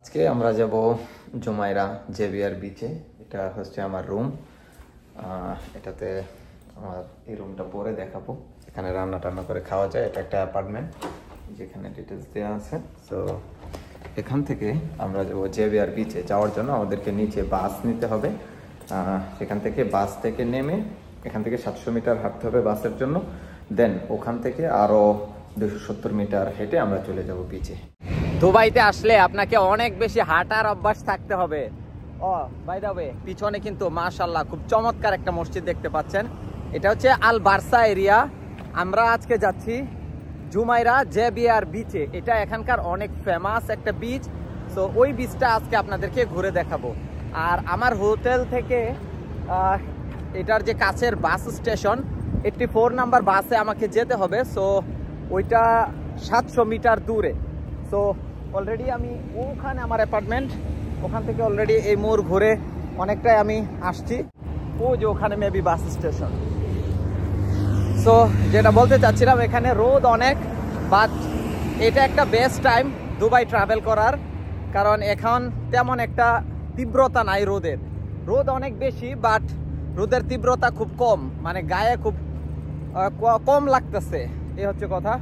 আজকে আমরা যাব জুমাইরা জেভিয়ার বিচে। এটা হচ্ছে আমার রুম। এটাতে আমার এই রুমটা পরে দেখাবো। এখানে রান্না টান্না করে খাওয়া যায়। এটা একটা অ্যাপার্টমেন্ট, যেখানে ডিটেলস দেওয়া আছে। সো এখান থেকে আমরা যাবো জেভিয়ার বিচে। যাওয়ার জন্য আমাদেরকে নিচে বাস নিতে হবে। সেখান থেকে বাস থেকে নেমে এখান থেকে 700 মিটার হাঁটতে হবে বাসের জন্য। দেন ওখান থেকে আরও 270 মিটার হেঁটে আমরা চলে যাব বিচে। দুবাইতে আসলে আপনাকে অনেক বেশি হাঁটার অভ্যাস থাকতে হবে। বাই দ্য ওয়ে, পিছনে কিন্তু মাশাআল্লাহ খুব চমৎকার একটা মসজিদ দেখতে পাচ্ছেন। এটা হচ্ছে আল বারসা এরিয়া। আমরা আজকে যাচ্ছি জুমাইরা জেভিয়ার বিচে। এটা এখানকার অনেক ফেমাস একটা বিচ। সো ওই বিচটা আজকে আপনাদেরকে ঘুরে দেখাবো। আর আমার হোটেল থেকে এটার যে কাছের বাস স্টেশন 84 নাম্বার বাসে আমাকে যেতে হবে। সো ওইটা 700 মিটার দূরে। সো অলরেডি আমি ওখানে আমার অ্যাপার্টমেন্ট, ওখান থেকে অলরেডি এই মোড় ঘুরে অনেকটাই আমি আসছি। ও যে ওখানে মেবি বাস স্টেশন। সো যেটা বলতে চাচ্ছিলাম, এখানে রোদ অনেক, বাট এটা একটা বেস্ট টাইম দুবাই ট্রাভেল করার। কারণ এখন তেমন একটা তীব্রতা নাই রোদের। রোদ অনেক বেশি, বাট রোদের তীব্রতা খুব কম, মানে গায়ে খুব কম লাগতেছে, এই হচ্ছে কথা।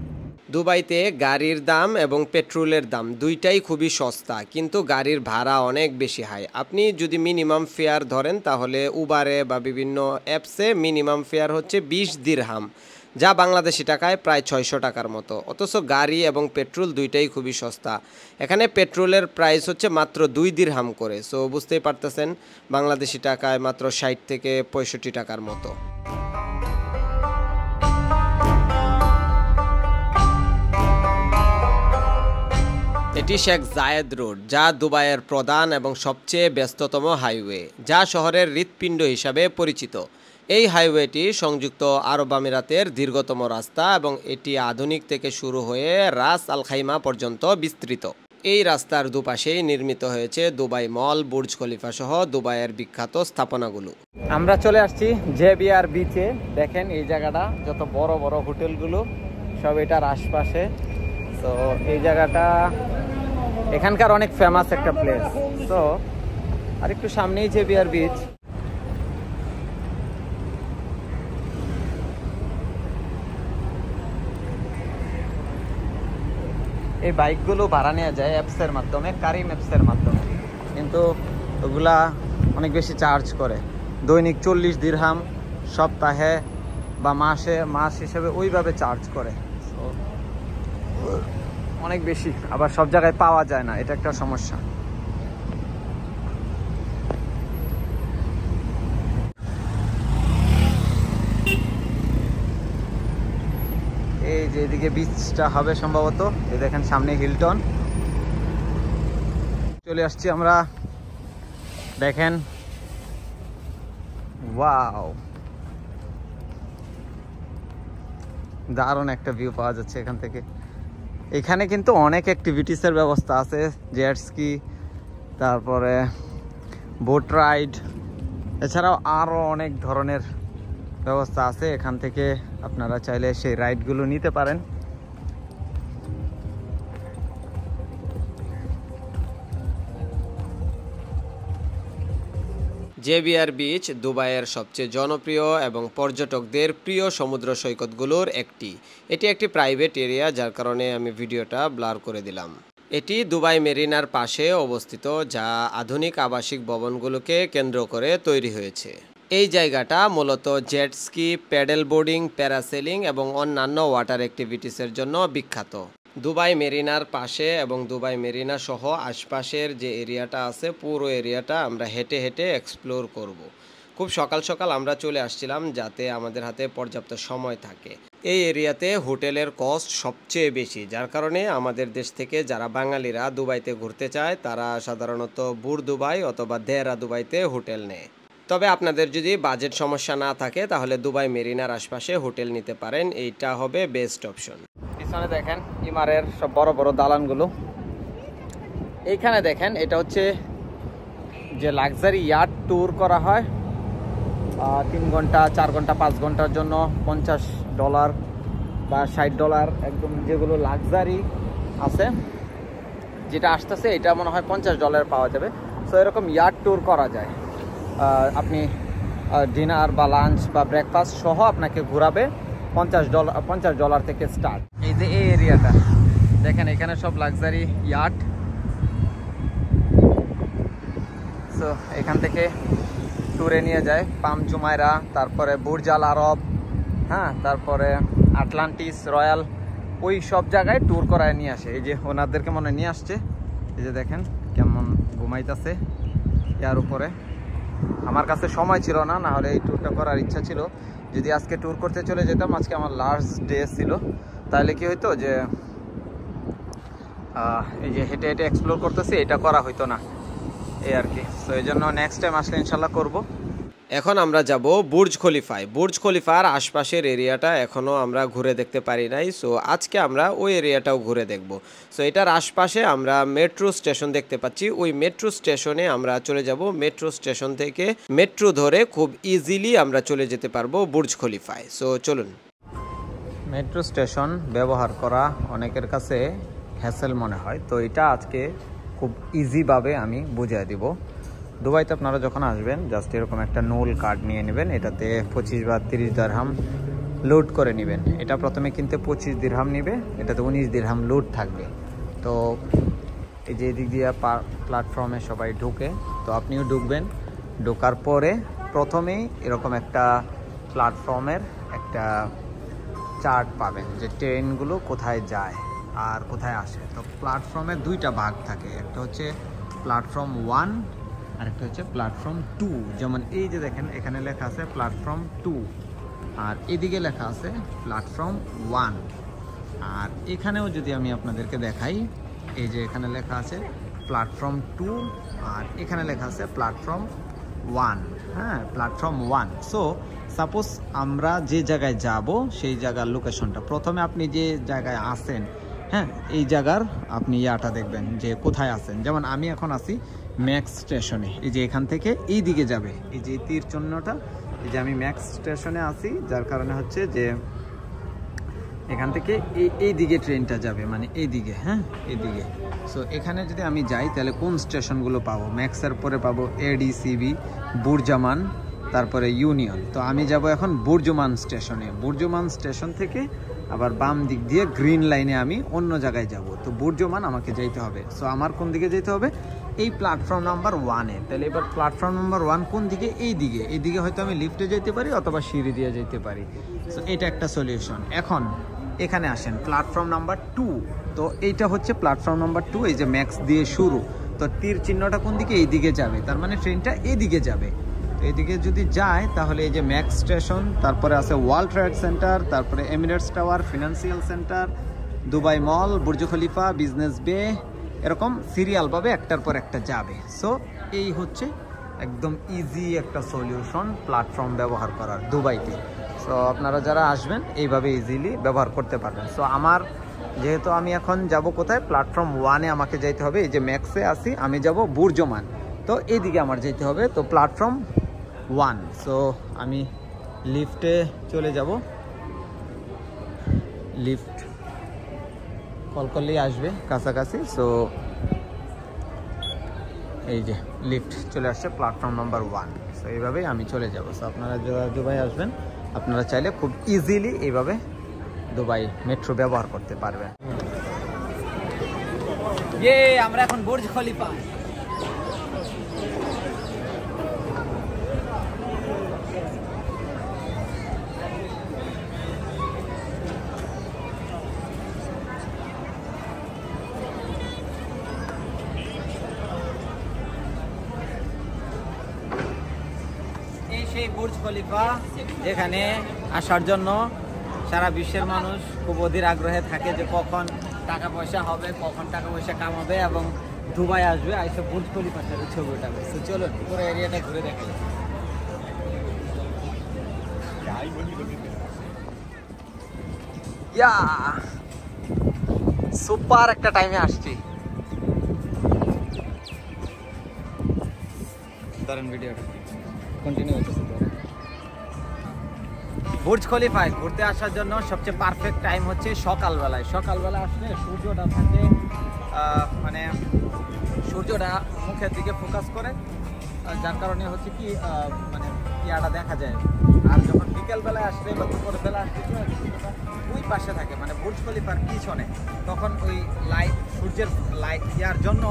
দুবাইতে গাড়ির দাম এবং পেট্রোলের দাম দুইটাই খুবই সস্তা, কিন্তু গাড়ির ভাড়া অনেক বেশি হাই। আপনি যদি মিনিমাম ফেয়ার ধরেন তাহলে উবারে বা বিভিন্ন অ্যাপসে মিনিমাম ফেয়ার হচ্ছে 20 দিরহাম, যা বাংলাদেশি টাকায় প্রায় 600 টাকার মতো। অথচ গাড়ি এবং পেট্রোল দুইটাই খুবই সস্তা। এখানে পেট্রোলের প্রাইস হচ্ছে মাত্র 2 দিরহাম করে। সো বুঝতেই পারতেছেন বাংলাদেশি টাকায় মাত্র 60 থেকে 65 টাকার মতো। এটি শেখ জায়েদ রোড, যা দুবাইয়ের প্রধান এবং সবচেয়ে ব্যস্ততম হাইওয়ে, যা শহরের হৃৎপিণ্ড হিসাবে পরিচিত। এই হাইওয়েটি সংযুক্ত আরব আমিরাতের দীর্ঘতম রাস্তা এবং এটি আধুনিক থেকে শুরু হয়ে রাস আল খাইমা পর্যন্ত বিস্তৃত। এই রাস্তার দুপাশেই নির্মিত হয়েছে দুবাই মল, বুর্জ খলিফা সহ দুবাইয়ের বিখ্যাত স্থাপনাগুলো। আমরা চলে আসছি জেভিয়ার বিচে। দেখেন এই জায়গাটা, যত বড় বড় হোটেলগুলো সব এটার আশপাশে। তো এই জায়গাটা এখানকার অনেক ফেমাস একটা প্লেস। তো আর একটু সামনেই জেভিয়ার বিচ। এই বাইকগুলো ভাড়া নেওয়া যায় অ্যাপসের মাধ্যমে, কারিম অ্যাপসের মাধ্যমে, কিন্তু ওগুলা অনেক বেশি চার্জ করে। দৈনিক 40 দিরহাম, সপ্তাহে বা মাস হিসেবে ওইভাবে চার্জ করে। অনেক বেশি, আবার সব জায়গায় পাওয়া যায় না, এটা একটা সমস্যা। এই যে এদিকে বিচটা হবে সম্ভবত, এই দেখেন সামনে হিলটন। চলে আসছি আমরা। দেখেন, ওয়াও, দারুণ একটা ভিউ পাওয়া যাচ্ছে এখান থেকে। এখানে কিন্তু অনেক অ্যাক্টিভিটিসের ব্যবস্থা আছে, জেট স্কি, তারপরে বোট রাইড, এছাড়াও আরও অনেক ধরনের ব্যবস্থা আছে। এখান থেকে আপনারা চাইলে সেই রাইডগুলো নিতে পারেন। জেভিয়ার বিচ দুবাইয়ের সবচেয়ে জনপ্রিয় এবং পর্যটকদের প্রিয় সমুদ্র সৈকতগুলোর একটি। এটি একটি প্রাইভেট এরিয়া, যার কারণে আমি ভিডিওটা ব্লার করে দিলাম। এটি দুবাই মেরিনার পাশে অবস্থিত, যা আধুনিক আবাসিক ভবনগুলোকে কেন্দ্র করে তৈরি হয়েছে। এই জায়গাটা মূলত jet ski, paddle boarding, parasailing এবং অন্যান্য ওয়াটার অ্যাক্টিভিটিসের জন্য বিখ্যাত। দুবাই মেরিনার পাশে এবং দুবাই মেরিনা সহ আশপাশের যে এরিয়াটা আছে, পুরো এরিয়াটা আমরা হেঁটে হেঁটে এক্সপ্লোর করব। খুব সকাল সকাল আমরা চলে আসছিলাম, যাতে আমাদের হাতে পর্যাপ্ত সময় থাকে। এই এরিয়াতে হোটেলের কস্ট সবচেয়ে বেশি, যার কারণে আমাদের দেশ থেকে যারা বাঙালিরা দুবাইতে ঘুরতে চায় তারা সাধারণত বুর দুবাই অথবা দেরা দুবাইতে হোটেল নেয়। তবে আপনাদের যদি বাজেট সমস্যা না থাকে তাহলে দুবাই মেরিনার আশপাশে হোটেল নিতে পারেন, এইটা হবে বেস্ট অপশন। পিছনে দেখেন ইমারের সব বড় বড় দালানগুলো। এইখানে দেখেন, এটা হচ্ছে যে লাক্সারি ইয়াট ট্যুর করা হয় 3 ঘন্টা, 4 ঘন্টা, 5 ঘন্টার জন্য $50 বা $60 একদম, যেগুলো লাক্সারি আছে যেটা আসতেছে এটা মনে হয় $50 পাওয়া যাবে। সো এরকম ইয়ার্ড ট্যুর করা যায়। আপনি ডিনার বা লাঞ্চ বা ব্রেকফাস্ট সহ আপনাকে ঘোরাবে $50 থেকে স্টার্ট। এই যে এই এরিয়াটা দেখেন, এখানে সব লাক্সারি ইয়ার্ড। সো এখান থেকে ট্যুরে নিয়ে যায় পাম জুমাইরা, তারপরে বুর্জ আল আরব, হ্যাঁ, তারপরে আটলান্টিস, রয়্যাল, ওই সব জায়গায় ট্যুর করায় নিয়ে আসে। এই যে ওনাদেরকে মনে নিয়ে আসছে, এই যে দেখেন কেমন ঘুমাইতেছে ইয়ার উপরে। আমার কাছে সময় ছিল না, না হলে এই ট্যুরটা করার ইচ্ছা ছিল। যদি আজকে ট্যুর করতে চলে যেতাম, আজকে আমার লাস্ট ডে ছিল, তাহলে কি হইতো যে এই যে হেঁটে হেঁটে এক্সপ্লোর করতেছি, এটা করা হইতো না, এই আর কি। তো এই জন্য নেক্সট টাইম আসলে ইনশাল্লাহ করবো। এখন আমরা যাব বুর্জ খলিফায়। বুর্জ খলিফার আশপাশের এরিয়াটা এখনও আমরা ঘুরে দেখতে পারি নাই, সো আজকে আমরা ওই এরিয়াটাও ঘুরে দেখব। সো এটার আশপাশে আমরা মেট্রো স্টেশন দেখতে পাচ্ছি, ওই মেট্রো স্টেশনে আমরা চলে যাব। মেট্রো স্টেশন থেকে মেট্রো ধরে খুব ইজিলি আমরা চলে যেতে পারবো বুর্জ খলিফায়। সো চলুন। মেট্রো স্টেশন ব্যবহার করা অনেকের কাছে হ্যাসেল মনে হয়, তো এটা আজকে খুব ইজিভাবে আমি বুঝিয়ে দিব। দুবাইতে আপনারা যখন আসবেন জাস্ট এরকম একটা নোল কার্ড নিয়ে নেবেন, এটাতে 25 বা 30 দিরহাম লোড করে নেবেন। এটা প্রথমে কিনতে 25 দিরহাম নেবে, এটাতে 19 দিরহাম লোড থাকবে। তো এই যে এদিক দিয়ে প্ল্যাটফর্মে সবাই ঢুকে, তো আপনিও ঢুকবেন। ঢোকার পরে প্রথমেই এরকম একটা প্ল্যাটফর্মের একটা চার্ট পাবেন যে ট্রেনগুলো কোথায় যায় আর কোথায় আসে। তো প্ল্যাটফর্মের দুইটা ভাগ থাকে, একটা হচ্ছে প্ল্যাটফর্ম 1 আর একটা হচ্ছে প্ল্যাটফর্ম 2। যেমন এই যে দেখেন এখানে লেখা আছে প্ল্যাটফর্ম 2, আর এদিকে লেখা আছে প্ল্যাটফর্ম 1। আর এখানেও যদি আমি আপনাদেরকে দেখাই, এই যে এখানে লেখা আছে প্ল্যাটফর্ম 2 আর এখানে লেখা আছে প্ল্যাটফর্ম 1, হ্যাঁ, প্ল্যাটফর্ম 1। সো সাপোজ আমরা যে জায়গায় যাব সেই জায়গার লোকেশনটা, প্রথমে আপনি যে জায়গায় আসেন, হ্যাঁ, এই জায়গার আপনি ইয়াটা দেখবেন যে কোথায় আছেন। যেমন আমি এখন আছি ম্যাক্স স্টেশনে, এই যে এখান থেকে এই দিকে যাবে, এই যে তীর চিহ্নটা, এই যে আমি ম্যাক্স স্টেশনে আছি, যার কারণে হচ্ছে যে এখান থেকে এই দিকে ট্রেনটা যাবে, মানে এই দিকে, হ্যাঁ, এইদিকে। সো এখানে যদি আমি যাই তাহলে কোন স্টেশনগুলো পাবো? ম্যাক্সের পরে পাবো এডিসিবি, বুরজামান, তারপরে ইউনিয়ন। তো আমি যাব এখন বুরজুমান স্টেশনে। বুরজুমান স্টেশন থেকে আবার বাম দিক দিয়ে গ্রিন লাইনে আমি অন্য জায়গায় যাব। তো বুরজুমান আমাকে যেতে হবে। সো আমার কোন দিকে যেতে হবে? এই প্ল্যাটফর্ম নাম্বার 1-এ। তাহলে এবার প্ল্যাটফর্ম নাম্বার 1 কোন দিকে? এই দিকে। এই দিকে হয়তো আমি লিফটে যেতে পারি অথবা সিঁড়ি দিয়ে যেতে পারি। সো এটা একটা সলিউশন। এখন এখানে আসেন প্ল্যাটফর্ম নাম্বার 2। তো এইটা হচ্ছে প্ল্যাটফর্ম নাম্বার 2, এই যে ম্যাক্স দিয়ে শুরু। তো তীর চিহ্নটা কোন দিকে? এই দিকে যাবে, তার মানে ট্রেনটা এইদিকে যাবে। তো এইদিকে যদি যায় তাহলে এই যে ম্যাক্স স্টেশন, তারপরে আছে ওয়ার্ল্ড ট্রেড সেন্টার, তারপরে Emirates tower, financial centre, Dubai মল, বুর্জ খলিফা, বিজনেস বে, এরকম সিরিয়ালভাবে একটার পর একটা যাবে। সো এই হচ্ছে একদম ইজি একটা সলিউশন প্ল্যাটফর্ম ব্যবহার করার দুবাইতে। সো আপনারা যারা আসবেন এইভাবে ইজিলি ব্যবহার করতে পারবেন। সো আমার যেহেতু আমি এখন যাব কোথায়? প্ল্যাটফর্ম 1-এ আমাকে যেতে হবে। এই যে ম্যাক্সে আসি, আমি যাব বুরজমান, তো এইদিকে আমার যেতে হবে। তো প্ল্যাটফর্ম 1। সো আমি লিফটে চলে যাব। লিফট কল করলেই আসবে কাছাকাছি। সো এই যে লিফট চলে আসছে প্ল্যাটফর্ম নাম্বার 1। সো এইভাবেই আমি চলে যাব। সো আপনারা যারা দুবাই আসবেন আপনারা চাইলে খুব ইজিলি এইভাবে দুবাই মেট্রো ব্যবহার করতে পারবেন। আমরা এখন বুর্জ খলিফা। সেই বুর্জ খলিফা যেখানে আসার জন্য সারা বিশ্বের মানুষ খুব অধীর আগ্রহে থাকে যে কখন টাকা পয়সা হবে, কখন টাকা পয়সা কামাবে এবং দুবাই আসবে, আইসে বুর্জ খলিফার সাথে ছবি উঠাবে। তো চলুন পুরো এরিয়াটা ঘুরে দেখা যায়। সুপার একটা টাইমে আসছি। ধরেন ভিডিওটা কন্টিনিউ হচ্ছে। বুর্জ খলিফায় ঘুরতে আসার জন্য সবচেয়ে পারফেক্ট টাইম হচ্ছে সকালবেলায়। সকালবেলা আসলে সূর্যটা থাকে মানে সূর্যটা মুখের দিকে ফোকাস করে, যার কারণে হচ্ছে কি মানে ইয়াটা দেখা যায়। আর যখন বিকেল বেলায় আসলে বা দুপুর বেলা আসলে ওই পাশে থাকে, মানে বুর্জ খলিফার পিছনে, তখন ওই লাইট, সূর্যের লাইট ইয়ার জন্য,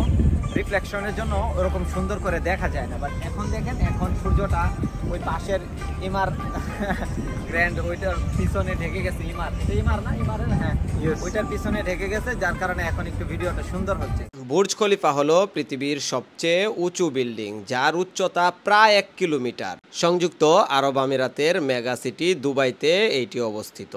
রিফ্লেকশনের জন্য ওরকম সুন্দর করে দেখা যায় না। বাট এখন দেখেন, এখন সূর্যটা ওই পাশের ইমার গ্র্যান্ড ওইটার পিছনে ঢেকে গেছে। ইমার না, ইমারের, হ্যাঁ, ওইটার পিছনে ঢেকে গেছে, যার কারণে এখন একটু ভিডিওটা সুন্দর হচ্ছে। বুর্জ খলিফা হলো পৃথিবীর সবচেয়ে উঁচু বিল্ডিং, যার উচ্চতা প্রায় 1 কিলোমিটার। সংযুক্ত আরব আমিরাতের মেগা সিটি দুবাইতে এইটি অবস্থিত।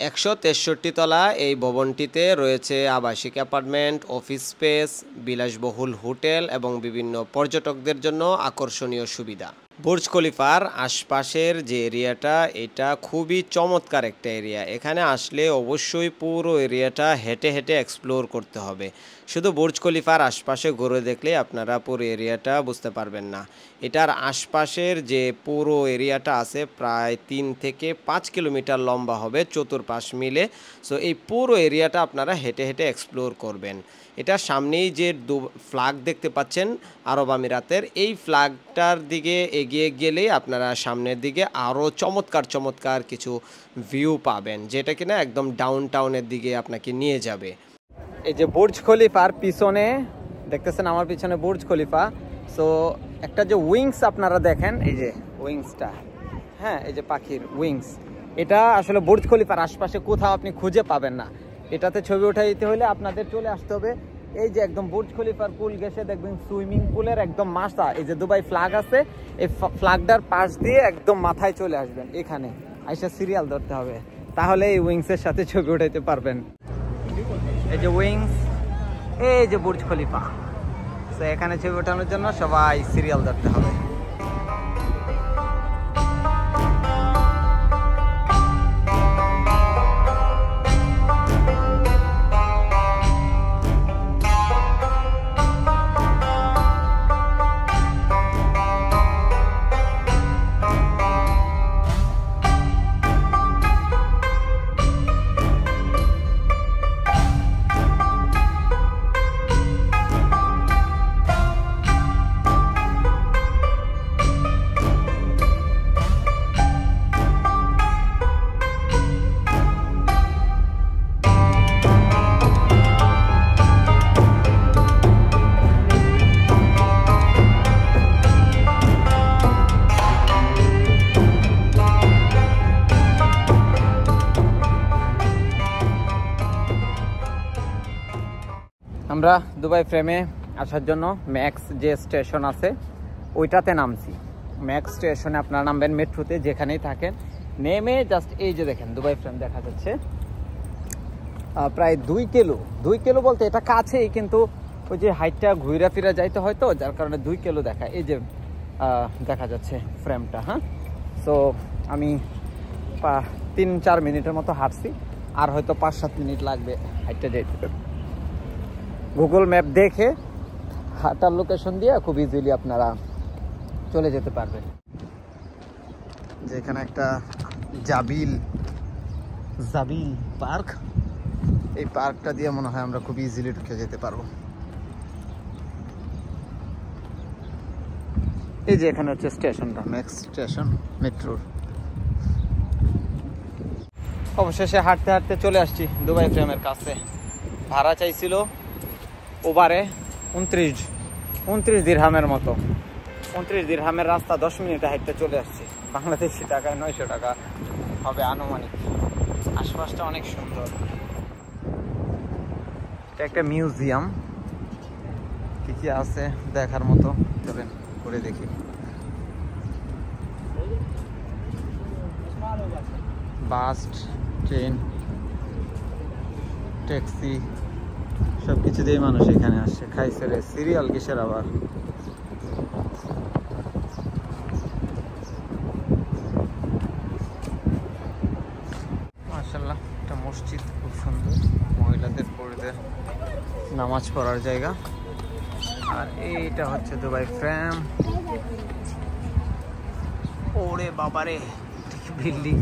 163 তলা এই ভবনটিতে রয়েছে আবাসিক অ্যাপার্টমেন্ট, অফিস স্পেস, বিলাসবহুল হোটেল এবং বিভিন্ন পর্যটকদের জন্য আকর্ষণীয় সুবিধা। বুর্জ খলিফার আশপাশের যে এরিয়াটা, এটা খুবই চমৎকার একটা এরিয়া। এখানে আসলে অবশ্যই পুরো এরিয়াটা হেঁটে হেঁটে এক্সপ্লোর করতে হবে। শুধু বুর্জ খলিফার আশপাশে ঘুরে দেখলে আপনারা পুরো এরিয়াটা বুঝতে পারবেন না। এটার আশপাশের যে পুরো এরিয়াটা আছে প্রায় 3 থেকে 5 কিলোমিটার লম্বা হবে চতুর্পাশ মিলে। সো এই পুরো এরিয়াটা আপনারা হেঁটে হেঁটে এক্সপ্লোর করবেন। এটার সামনেই যে ফ্ল্যাগ দেখতে পাচ্ছেন আরব আমিরাতের, এই ফ্ল্যাগটার দিকে এগিয়ে গেলেই আপনারা সামনের দিকে আরও চমৎকার চমৎকার কিছু ভিউ পাবেন, যেটা কিনা একদম ডাউন টাউনের দিকে আপনাকে নিয়ে যাবে। এই যে বুর্জ খলিফার পিছনে দেখতেছেন, আমার পিছনে বুর্জ খলিফা। সো একটা যে উইংস আপনারা দেখেন, এই যে উইংসটা, হ্যাঁ, এই যে পাখির উইংস, এটা আসলে বুর্জ খলিফার আশপাশে কোথাও আপনি খুঁজে পাবেন না। এটাতে ছবি উঠাইতে হলে আপনাদের চলে আসতে হবে এই যে একদম বুর্জ খলিফার পুল গেছে, দেখবেন সুইমিং পুলের একদম মাথা, এই যে দুবাই ফ্ল্যাগ আছে, এই ফ্ল্যাগটার পাশ দিয়ে একদম মাথায় চলে আসবেন। এখানে আইসা সিরিয়াল ধরতে হবে, তাহলে এই উইংসের সাথে ছবি উঠাইতে পারবেন। এই যে উইংস, এই যে বুর্জ খলিফা। তো এখানে ছবি ওঠানোর জন্য সবাই সিরিয়াল ধরতে হবে। আমরা দুবাই ফ্রেমে আসার জন্য ম্যাক্স যে স্টেশন আছে ওইটাতে নামছি। ম্যাক্স স্টেশনে আপনারা নামবেন মেট্রোতে, যেখানেই থাকেন, নেমে জাস্ট এই যে দেখেন দুবাই ফ্রেম দেখা যাচ্ছে। প্রায় 2 কিলো বলতে এটা কাছেই, কিন্তু ওই যে হাইটটা ঘুরা ফিরা যাইতে হয়তো, যার কারণে 2 কিলো দেখায়। এই যে দেখা যাচ্ছে ফ্রেমটা, হ্যাঁ। সো আমি 3-4 মিনিটের মতো হাঁটছি, আর হয়তো 5-7 মিনিট লাগবে হাইটটা যাইতে। গুগল ম্যাপ দেখে হাঁটার লোকেশন দিয়ে খুব ইজিলি আপনারা চলে যেতে পারবেন। যেখানে একটা জাবিল পার্ক, এই পার্কটা দিয়ে মনে হয় আমরা খুব ইজিলি ঢুকে যেতে পারবো। এই যে এখানে হচ্ছে স্টেশনটা, ম্যাক্স স্টেশন মেট্রোর। অবশেষে হাঁটতে হাঁটতে চলে আসছি দুবাই ফ্রেমের কাছে। ভাড়া চাইছিল ওভারে 29 দিরহামের মতো। 29 দিরহামের রাস্তা 10 মিনিটে হাঁটতে চলে আসছি। বাংলাদেশি টাকায় 900 টাকা হবে আনুমানিক। আশপাশটা অনেক সুন্দর। এটা একটা মিউজিয়াম, কি আছে দেখার মতো, চলেন করে দেখি। বাস, ট্রেন, ট্যাক্সি সব কিছু দিয়ে মানুষ এখানে আসছে। খাইছে রে, সিরিয়াল কিসের আবার। মাশাআল্লাহ, একটা মসজিদ খুব সুন্দর, মহিলাদের পুরুষদের নামাজ পড়ার জায়গা। আর এইটা হচ্ছে দুবাই ফ্রেম। ওরে বাবারে, বিল্ডিং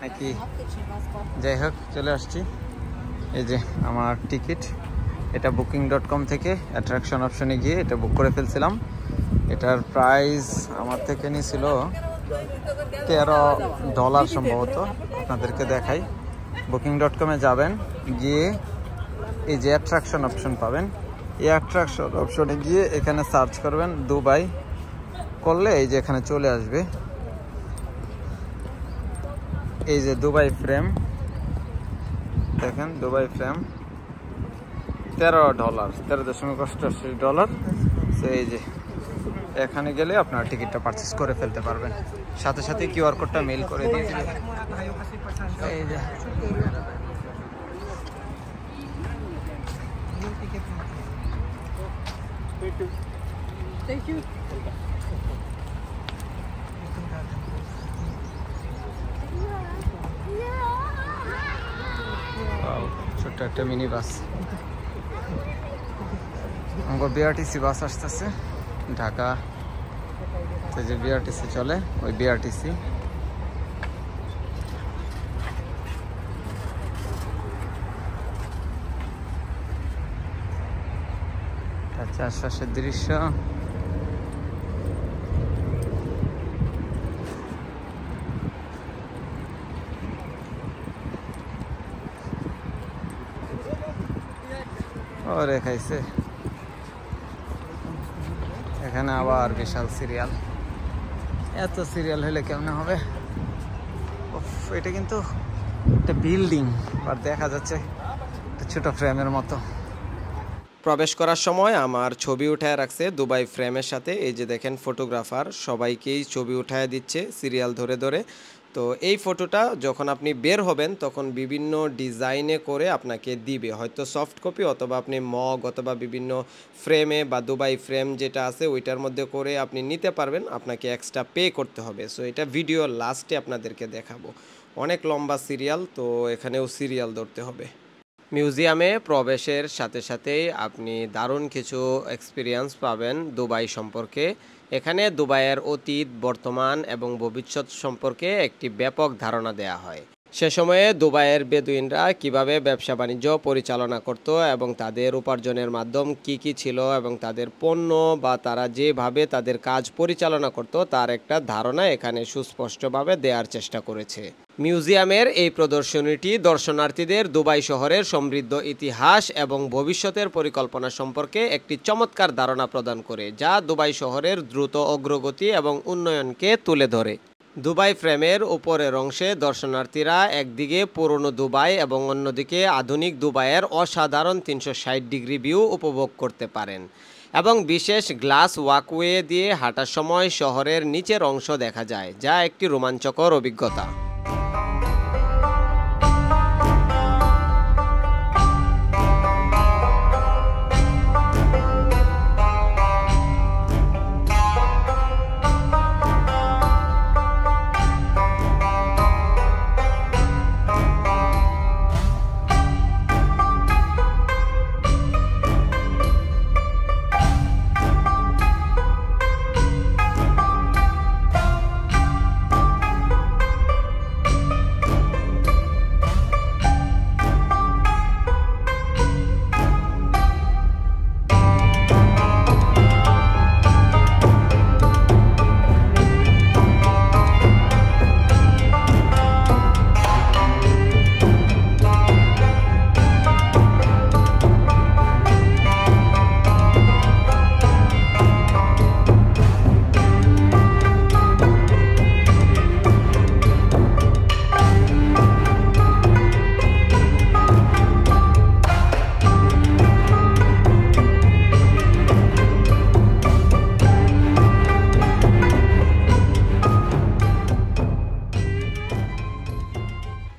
নাকি, যাই হোক চলে আসছি। এই যে আমার টিকিট, এটা booking.com থেকে অ্যাট্রাকশন অপশনে গিয়ে এটা বুক করে ফেলছিলাম। এটার প্রাইস আমার থেকে নিয়েছিল $13 সম্ভবত। আপনাদেরকে দেখাই, booking.com-এ যাবেন, গিয়ে এই যে অ্যাট্রাকশন অপশন পাবেন, এই অ্যাট্রাকশন অপশনে গিয়ে এখানে সার্চ করবেন দুবাই, করলে এই যে এখানে চলে আসবে এই যে দুবাই ফ্রেম, দেখেন দুবাই ফ্রেম $13, $13.88। তো এই যে এখানে গেলে আপনার টিকিটটা পারচেস করে ফেলতে পারবেন, সাথে সাথে কিউআর কোডটা মেইল করে দিয়ে দিবে। এই যে ছোট্ট একটা মিনি বাস, আমার বিআরটিসি বাস আসতেছে ঢাকা, যে বিআরটিসি চলে ওই বিআরটিসি। চারপাশের দৃশ্য, ও রেখাইছে এখানে আবার বিশাল সিরিয়াল, এত সিরিয়াল হলে কেমন হবে। এটা কিন্তু একটা বিল্ডিং, আর দেখা যাচ্ছে ছোট ফ্রেমের মতো। প্রবেশ করার সময় আমার ছবি উঠায় রাখছে দুবাই ফ্রেমের সাথে। এই যে দেখেন ফটোগ্রাফার সবাইকেই ছবি উঠায় দিচ্ছে সিরিয়াল ধরে ধরে। তো এই ফটোটা যখন আপনি বের হবেন তখন বিভিন্ন ডিজাইনে করে আপনাকে দিবে, হয়তো সফট কপি অথবা আপনি মগ অথবা বিভিন্ন ফ্রেমে বা দুবাই ফ্রেম যেটা আছে ওইটার মধ্যে করে আপনি নিতে পারবেন, আপনাকে এক্সট্রা পে করতে হবে। সো এটা ভিডিও লাস্টে আপনাদেরকে দেখাবো। অনেক লম্বা সিরিয়াল, তো এখানেও সিরিয়াল ধরতে হবে। মিউজিয়ামে প্রবেশের সাথে সাথেই আপনি দারুণ কিছু এক্সপিরিয়েন্স পাবেন দুবাই সম্পর্কে। এখানে দুবাইয়ের অতীত, বর্তমান এবং ভবিষ্যৎ সম্পর্কে একটি ব্যাপক ধারণা দেয়া হয়। সে সময়ে দুবাইয়ের বেদুইনরা কিভাবে ব্যবসা বাণিজ্য পরিচালনা করত এবং তাদের উপার্জনের মাধ্যম কি কি ছিল এবং তাদের পণ্য বা তারা যেভাবে তাদের কাজ পরিচালনা করত তার একটা ধারণা এখানে সুস্পষ্টভাবে দেওয়ার চেষ্টা করেছে। মিউজিয়ামের এই প্রদর্শনীটি দর্শনার্থীদের দুবাই শহরের সমৃদ্ধ ইতিহাস এবং ভবিষ্যতের পরিকল্পনা সম্পর্কে একটি চমৎকার ধারণা প্রদান করে, যা দুবাই শহরের দ্রুত অগ্রগতি এবং উন্নয়নকে তুলে ধরে। দুবাই ফ্রেমের উপরের অংশে দর্শনার্থীরা একদিকে পুরনো দুবাই এবং অন্যদিকে আধুনিক দুবাইয়ের অসাধারণ 360 ডিগ্রি ভিউ উপভোগ করতে পারেন এবং বিশেষ গ্লাস ওয়াকওয়ে দিয়ে হাঁটার সময় শহরের নিচের অংশ দেখা যায়, যা একটি রোমাঞ্চকর অভিজ্ঞতা।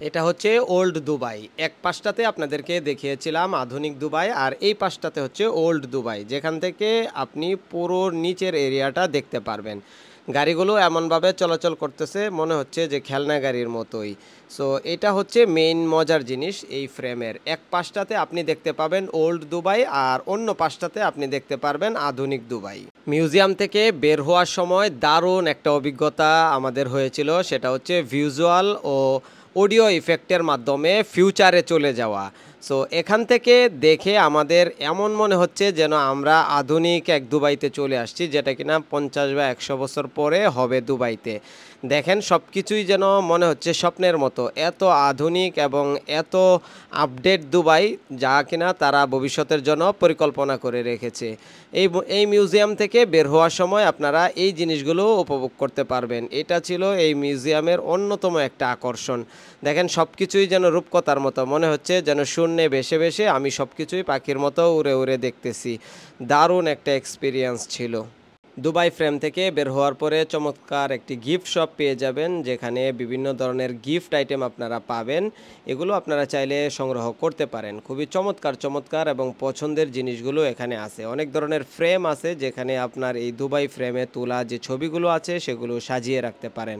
এটা হচ্ছে ওল্ড দুবাই। এক পাশটাতে আপনাদেরকে দেখিয়েছিলাম আধুনিক দুবাই, আর এই পাশটাতে হচ্ছে ওল্ড দুবাই, যেখান থেকে আপনি পুরো নিচের এরিয়াটা দেখতে পারবেন। গাড়িগুলো এমনভাবে চলাচল করতেছে মনে হচ্ছে যে খেলনা গাড়ির মতোই। সো এটা হচ্ছে মেইন মজার জিনিস এই ফ্রেমের। এক পাশটাতে আপনি দেখতে পাবেন ওল্ড দুবাই আর অন্য পাশটাতে আপনি দেখতে পারবেন আধুনিক দুবাই। মিউজিয়াম থেকে বের হওয়ার সময় দারুণ একটা অভিজ্ঞতা আমাদের হয়েছিল, সেটা হচ্ছে ভিজুয়াল ও অডিও ইফেক্টের মাধ্যমে ফিউচারে চলে যাওয়া। সো এখান থেকে দেখে আমাদের এমন মনে হচ্ছে যেন আমরা আধুনিক এক দুবাইতে চলে আসছি, যেটা কিনা 50 বা 100 বছর পরে হবে দুবাইতে। দেখেন সব কিছুই যেন মনে হচ্ছে স্বপ্নের মতো, এত আধুনিক এবং এত আপডেট দুবাই, যা কিনা তারা ভবিষ্যতের জন্য পরিকল্পনা করে রেখেছে। এই মিউজিয়াম থেকে বের হওয়ার সময় আপনারা এই জিনিসগুলো উপভোগ করতে পারবেন। এটা ছিল এই মিউজিয়ামের অন্যতম একটা আকর্ষণ। দেখেন সব কিছুই যেন রূপকথার মতো, মনে হচ্ছে যেন শূন্যে ভেসে ভেসে আমি সব কিছুই পাখির মতো উড়ে উড়ে দেখতেছি। দারুণ একটা এক্সপিরিয়েন্স ছিল। দুবাই ফ্রেম থেকে বের হওয়ার পরে চমৎকার একটি গিফট শপ পেয়ে যাবেন, যেখানে বিভিন্ন ধরনের গিফট আইটেম আপনারা পাবেন। এগুলো আপনারা চাইলে সংগ্রহ করতে পারেন। খুবই চমৎকার চমৎকার এবং পছন্দের জিনিসগুলো এখানে আছে। অনেক ধরনের ফ্রেম আছে, যেখানে আপনার এই দুবাই ফ্রেমে তোলা যে ছবিগুলো আছে সেগুলো সাজিয়ে রাখতে পারেন।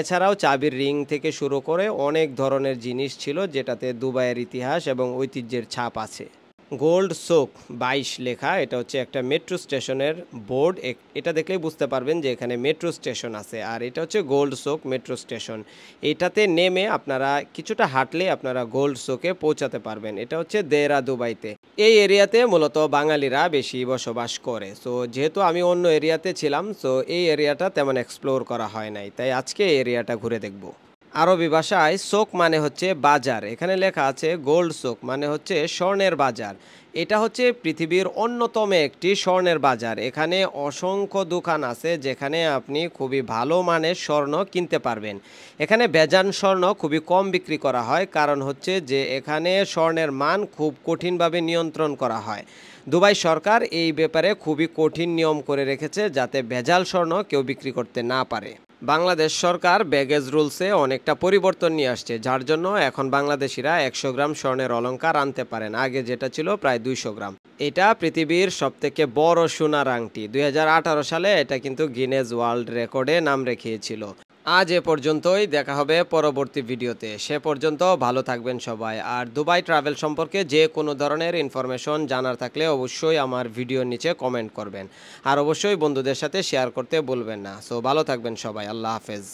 এছাড়াও চাবির রিং থেকে শুরু করে অনেক ধরনের জিনিস ছিল, যেটাতে দুবাইয়ের ইতিহাস এবং ঐতিহ্যের ছাপ আছে। গোল্ড সোক 22 লেখা, এটা হচ্ছে একটা মেট্রো স্টেশনের বোর্ড। এটা দেখলেই বুঝতে পারবেন যে এখানে মেট্রো স্টেশন আছে। আর এটা হচ্ছে গোল্ড সোক মেট্রো স্টেশন। এটাতে নেমে আপনারা কিছুটা হাঁটলে আপনারা গোল্ড সোকে পৌঁছাতে পারবেন। এটা হচ্ছে দেরা দুবাইতে। এই এরিয়াতে মূলত বাঙালিরা বেশি বসবাস করে। সো যেহেতু আমি অন্য এরিয়াতে ছিলাম, সো এই এরিয়াটা তেমন এক্সপ্লোর করা হয় নাই, তাই আজকে এই এরিয়াটা ঘুরে দেখব। আরবি ভাষায় সোক মানে হচ্ছে বাজার। এখানে লেখা আছে গোল্ড সোক মানে হচ্ছে স্বর্ণের বাজার। এটা হচ্ছে পৃথিবীর অন্যতম একটি স্বর্ণের বাজার। এখানে অসংখ্য দোকান আছে, যেখানে আপনি খুবই ভালো মানের স্বর্ণ কিনতে পারবেন। এখানে বেজান স্বর্ণ খুবই কম বিক্রি করা হয়, কারণ হচ্ছে যে এখানে স্বর্ণের মান খুব কঠিনভাবে নিয়ন্ত্রণ করা হয়। দুবাই সরকার এই ব্যাপারে খুবই কঠিন নিয়ম করে রেখেছে, যাতে ভেজাল স্বর্ণ কেউ বিক্রি করতে না পারে। বাংলাদেশ সরকার ব্যাগেজ রুলসে অনেকটা পরিবর্তন নিয়ে আসছে, যার জন্য এখন বাংলাদেশিরা 100 গ্রাম স্বর্ণের অলংকার আনতে পারেন, আগে যেটা ছিল প্রায় 200 গ্রাম। এটা পৃথিবীর সবথেকে বড় সোনার আংটি। 2018 সালে এটা কিন্তু গিনেজ ওয়ার্ল্ড রেকর্ডে নাম রেখেছিল। আজ এ পর্যন্তই, দেখা হবে পরবর্তী ভিডিওতে। সে পর্যন্ত ভালো থাকবেন সবাই। আর দুবাই ট্রাভেল সম্পর্কে যে কোনো ধরনের ইনফরমেশন জানার থাকলে অবশ্যই আমার ভিডিওর নিচে কমেন্ট করবেন। আর অবশ্যই বন্ধুদের সাথে শেয়ার করতে ভুলবেন না। সো ভালো থাকবেন সবাই। আল্লাহ হাফেজ।